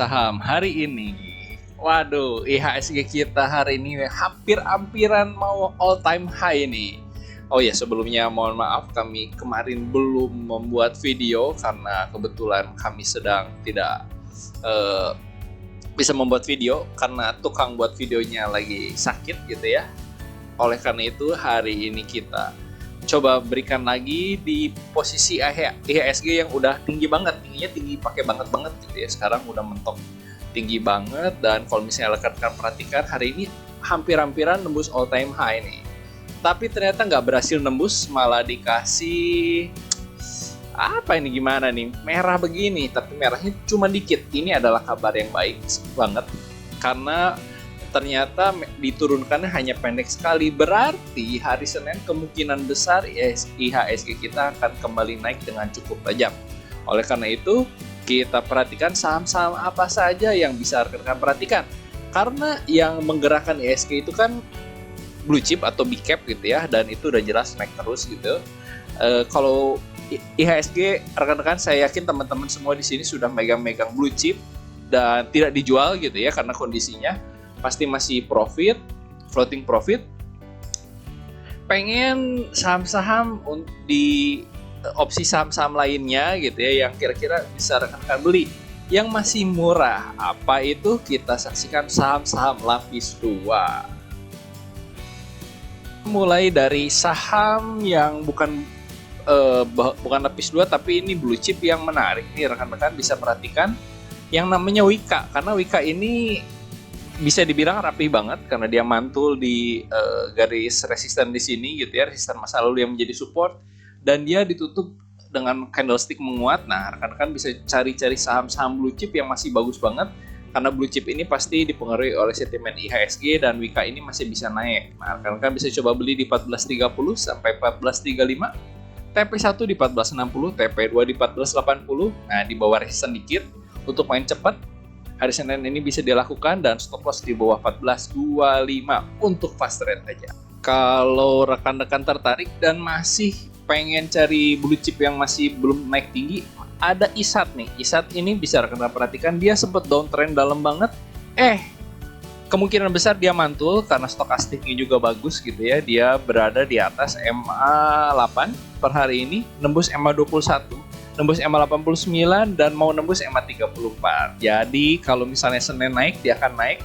saham hari ini. Waduh, IHSG kita hari ini hampir-hampiran mau all time high nih. Oh ya, sebelumnya mohon maaf kami kemarin belum membuat video karena kebetulan kami sedang tidak bisa membuat video karena tukang buat videonya lagi sakit gitu ya. Oleh karena itu hari ini kita coba berikan lagi di posisi IHSG yang udah tinggi banget, tingginya tinggi pakai banget gitu ya. Sekarang udah mentok tinggi banget, dan kalau misalnya rekan-rekan perhatikan hari ini hampir-hampiran nembus all time high nih. Tapi ternyata nggak berhasil nembus, malah dikasih apa ini, gimana nih, merah begini, tapi merahnya cuma dikit. Ini adalah kabar yang baik banget karena ternyata diturunkannya hanya pendek sekali. Berarti hari Senin kemungkinan besar IHSG kita akan kembali naik dengan cukup tajam. Oleh karena itu kita perhatikan saham-saham apa saja yang bisa rekan-rekan perhatikan. Karena yang menggerakkan IHSG itu kan blue chip atau big cap gitu ya, dan itu udah jelas naik terus gitu. Kalau IHSG, rekan-rekan saya yakin teman-teman semua di sini sudah megang-megang blue chip dan tidak dijual gitu ya, karena kondisinya pasti masih profit, floating profit. Pengen saham-saham di opsi saham-saham lainnya gitu ya, yang kira-kira bisa rekan-rekan beli yang masih murah. Apa itu? Kita saksikan saham-saham lapis 2. Mulai dari saham yang bukan lapis 2 tapi ini blue chip yang menarik nih, rekan-rekan bisa perhatikan yang namanya Wika. Karena Wika ini bisa dibilang rapi banget karena dia mantul di garis resisten di sini gitu ya, resisten masa lalu yang menjadi support, dan dia ditutup dengan candlestick menguat. Nah, rekan-rekan bisa cari-cari saham-saham blue chip yang masih bagus banget, karena blue chip ini pasti dipengaruhi oleh sentimen IHSG, dan Wika ini masih bisa naik. Nah, rekan-rekan bisa coba beli di 14.30 sampai 14.35, TP1 di 14.60, TP2 di 14.80. Nah, di bawah resisten dikit untuk main cepat hari Senin ini bisa dilakukan, dan stop loss di bawah 14.25 untuk fast trade aja. Kalau rekan-rekan tertarik dan masih pengen cari blue chip yang masih belum naik tinggi, ada ISAT nih. ISAT ini bisa rekan-rekan perhatikan, dia sempat downtrend dalam banget. Kemungkinan besar dia mantul karena stokastiknya juga bagus gitu ya. Dia berada di atas MA8 per hari ini, nembus MA21, nembus MA89, dan mau nembus MA34. Jadi kalau misalnya Senin naik, dia akan naik.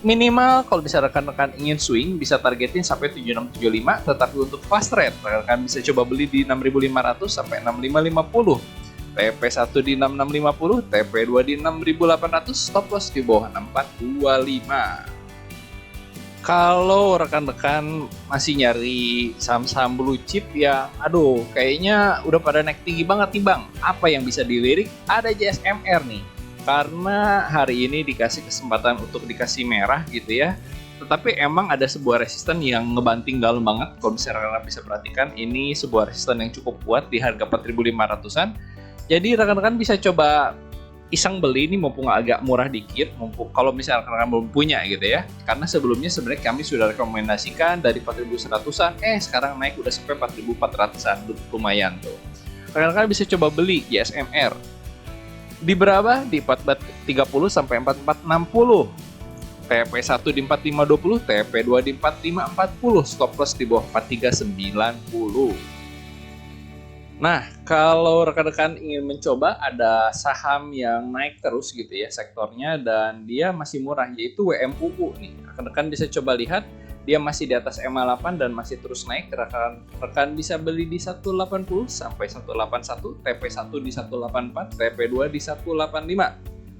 Minimal kalau bisa rekan-rekan ingin swing bisa targetin sampai 7675, tetapi untuk fast trade rekan-rekan bisa coba beli di 6500 sampai 6550. TP1 di 6650, TP2 di 6800, stop loss di bawah 6425. Kalau rekan-rekan masih nyari saham-saham blue chip yang kayaknya udah pada naik tinggi banget nih Bang, apa yang bisa dilirik? Ada JSMR nih. Karena hari ini dikasih kesempatan untuk dikasih merah gitu ya. Tetapi emang ada sebuah resisten yang ngebanting dalam banget. Kalau misalnya rekan-rekan bisa perhatikan, ini sebuah resisten yang cukup kuat di harga 4.500-an. Jadi rekan-rekan bisa coba iseng beli ini mumpung agak murah dikit, mumpung kalau misalnya rekan-rekan belum punya gitu ya. Karena sebelumnya sebenarnya kami sudah rekomendasikan dari 4.100-an, sekarang naik udah sampai 4.400-an, lumayan tuh. Rekan-rekan bisa coba beli JSMR. Di berapa? Di 4430 sampai 4460. TP1 di 4520, TP2 di 4540, stop loss di bawah 4390. Nah, kalau rekan-rekan ingin mencoba, ada saham yang naik terus gitu ya sektornya, dan dia masih murah, yaitu WMUU nih. Rekan-rekan bisa coba lihat, dia masih di atas MA8 dan masih terus naik. Rekan-rekan bisa beli di 180 sampai 181, TP1 di 184, TP2 di 185.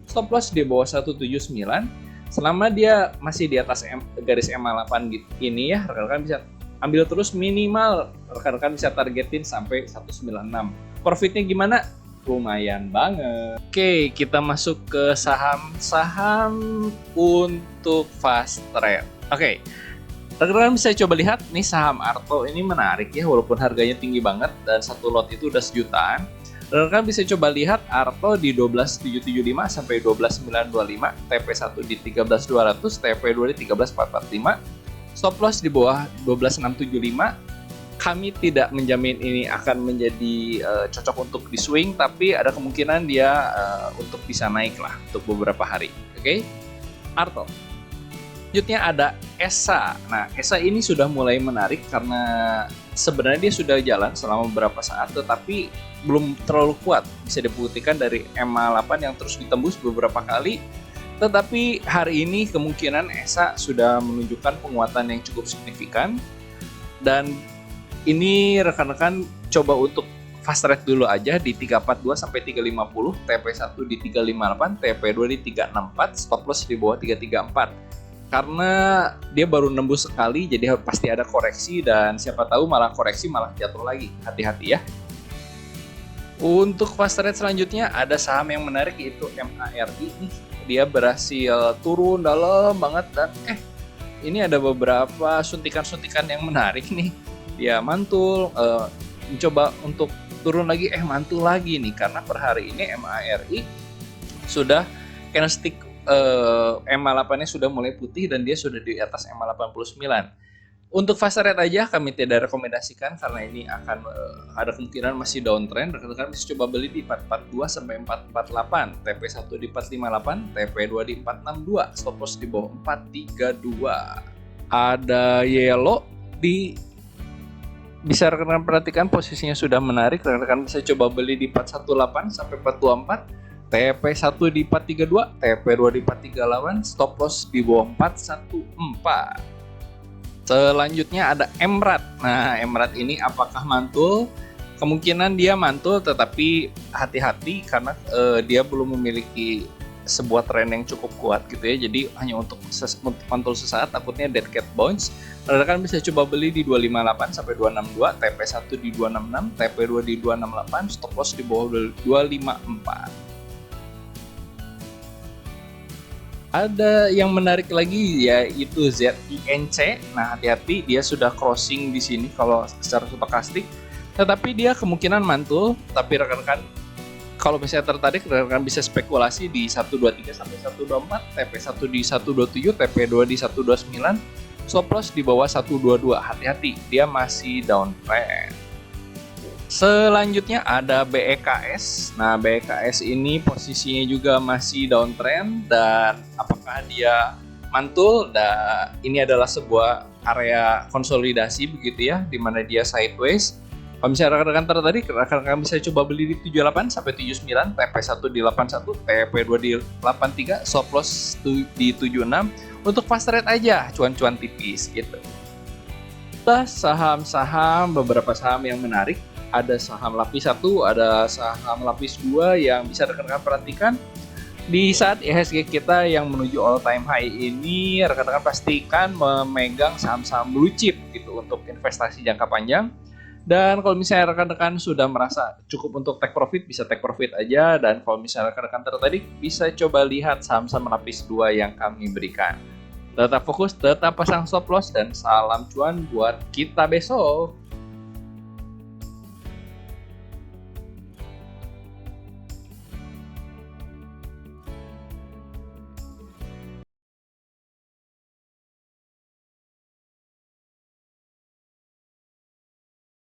Stop loss di bawah 179. Selama dia masih di atas garis MA8 gitu, ini ya, rekan-rekan bisa ambil terus, minimal rekan-rekan bisa targetin sampai 196. Profitnya gimana? Lumayan banget. Oke, kita masuk ke saham-saham untuk fast trade. Oke. Rekan-rekan bisa coba lihat nih, saham Arto ini menarik ya, walaupun harganya tinggi banget dan satu lot itu udah sejutaan. Rekan-rekan bisa coba lihat Arto di 12.775 sampai 12.925, TP1 di 13.200, TP2 di 13.445, stop loss di bawah 12.675. kami tidak menjamin ini akan menjadi cocok untuk di swing, tapi ada kemungkinan dia untuk bisa naik lah untuk beberapa hari. Oke, Arto. Selanjutnya ada ESA. Nah, ESA ini sudah mulai menarik karena sebenarnya dia sudah jalan selama beberapa saat, tetapi belum terlalu kuat. Bisa dibuktikan dari MA8 yang terus ditembus beberapa kali. Tetapi hari ini kemungkinan ESA sudah menunjukkan penguatan yang cukup signifikan. Dan ini rekan-rekan coba untuk fast rate dulu aja di 342 sampai 350, TP1 di 358, TP2 di 364, stop loss di bawah 334. Karena dia baru nembus sekali, jadi pasti ada koreksi, dan siapa tahu malah koreksi malah jatuh lagi. Hati-hati ya. Untuk fast rate selanjutnya ada saham yang menarik, yaitu MARI. Dia berhasil turun dalam banget, dan ini ada beberapa suntikan-suntikan yang menarik nih. Dia mantul, mencoba untuk turun lagi, mantul lagi nih, karena per hari ini MARI sudah candlestick MA8-nya sudah mulai putih dan dia sudah di atas MA89. Untuk fast rate aja kami tidak rekomendasikan karena ini akan ada kemungkinan masih downtrend. Rekan-rekan bisa coba beli di 442 sampai 448, TP1 di 458, TP2 di 462, stop loss di bawah 432. Ada yellow di, bisa rekan-rekan perhatikan posisinya sudah menarik. Rekan-rekan bisa coba beli di 418 sampai 424, TP1 di 432, TP2 di 438, stop loss di bawah 414. Selanjutnya ada Emrat. Nah, Emrat ini apakah mantul? Kemungkinan dia mantul, tetapi hati-hati karena dia belum memiliki sebuah tren yang cukup kuat gitu ya. Jadi hanya untuk mantul sesaat, takutnya dead cat bounce. Rekan bisa coba beli di 258 sampai 262, TP1 di 266, TP2 di 268, stop loss di bawah 254. Ada yang menarik lagi yaitu ZINC. Nah, hati-hati dia sudah crossing di sini kalau secara stokastik. Tetapi dia kemungkinan mantul, tapi rekan-rekan kalau misalnya tertarik, rekan-rekan bisa spekulasi di 123 sampai 124, TP1 di 127, TP2 di 129, stop loss di bawah 122. Hati-hati, dia masih downtrend. Selanjutnya ada BEKS. Nah, BEKS ini posisinya juga masih downtrend, dan apakah dia mantul? Dan ini adalah sebuah area konsolidasi begitu ya, di mana dia sideways. Kalau misalnya rekan-rekan tertarik, rekan-rekan bisa coba beli di 78 sampai 79, TP1 di 81, TP2 di 83, stop loss di 76. Untuk fast rate aja, cuan-cuan tipis gitu. Saham-saham, beberapa saham yang menarik. Ada saham lapis 1, ada saham lapis 2 yang bisa rekan-rekan perhatikan. Di saat IHSG kita yang menuju all time high ini, rekan-rekan pastikan memegang saham-saham blue chip gitu untuk investasi jangka panjang. Dan kalau misalnya rekan-rekan sudah merasa cukup untuk take profit, bisa take profit aja. Dan kalau misalnya rekan-rekan tertarik, bisa coba lihat saham-saham lapis 2 yang kami berikan. Tetap fokus, tetap pasang stop loss, dan salam cuan buat kita besok.